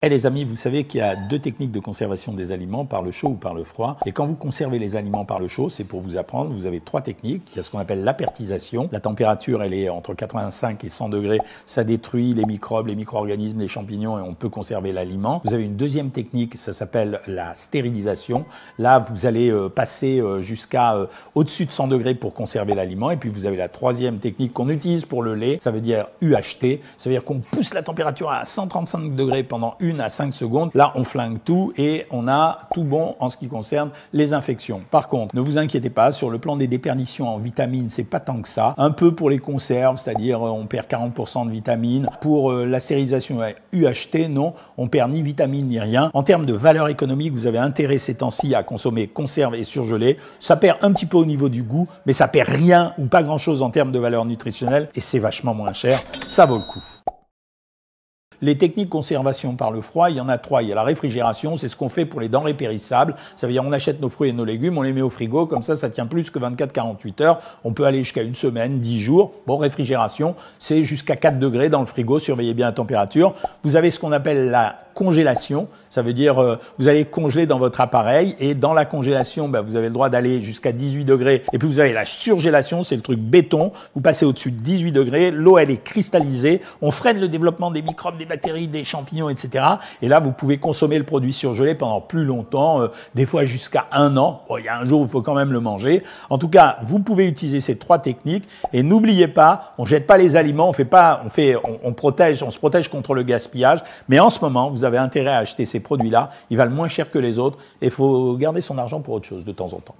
Eh les amis, vous savez qu'il y a deux techniques de conservation des aliments, par le chaud ou par le froid. Et quand vous conservez les aliments par le chaud, c'est pour vous apprendre, vous avez trois techniques. Il y a ce qu'on appelle l'apertisation. La température, elle est entre 85 et 100 degrés. Ça détruit les microbes, les micro-organismes, les champignons et on peut conserver l'aliment. Vous avez une deuxième technique, ça s'appelle la stérilisation. Là, vous allez passer jusqu'à au-dessus de 100 degrés pour conserver l'aliment. Et puis vous avez la troisième technique qu'on utilise pour le lait, ça veut dire UHT. Ça veut dire qu'on pousse la température à 135 degrés pendant 1 à 5 secondes. Là, on flingue tout et on a tout bon en ce qui concerne les infections. Par contre, ne vous inquiétez pas, sur le plan des déperditions en vitamines, c'est pas tant que ça. Un peu pour les conserves, c'est-à-dire on perd 40% de vitamines. Pour la stérilisation UHT, non, on perd ni vitamines ni rien. En termes de valeur économique, vous avez intérêt ces temps-ci à consommer conserves et surgelés. Ça perd un petit peu au niveau du goût, mais ça perd rien ou pas grand-chose en termes de valeur nutritionnelle et c'est vachement moins cher. Ça vaut le coup. Les techniques de conservation par le froid, il y en a trois. Il y a la réfrigération, c'est ce qu'on fait pour les denrées périssables. Ça veut dire on achète nos fruits et nos légumes, on les met au frigo, comme ça tient plus que 24-48 heures. On peut aller jusqu'à une semaine, 10 jours. Bon, réfrigération, c'est jusqu'à 4 degrés dans le frigo, surveillez bien la température. Vous avez ce qu'on appelle la congélation, ça veut dire vous allez congeler dans votre appareil et dans la congélation, vous avez le droit d'aller jusqu'à 18 degrés et puis vous avez la surgélation, c'est le truc béton, vous passez au-dessus de 18 degrés, l'eau elle est cristallisée, on freine le développement des microbes, des bactéries, des champignons, etc. Et là vous pouvez consommer le produit surgelé pendant plus longtemps, des fois jusqu'à 1 an. Bon, il y a un jour où il faut quand même le manger. En tout cas, vous pouvez utiliser ces trois techniques et n'oubliez pas, on jette pas les aliments, on protège, on se protège contre le gaspillage, mais en ce moment, vous avez intérêt à acheter ces produits-là, ils valent moins cher que les autres et il faut garder son argent pour autre chose de temps en temps.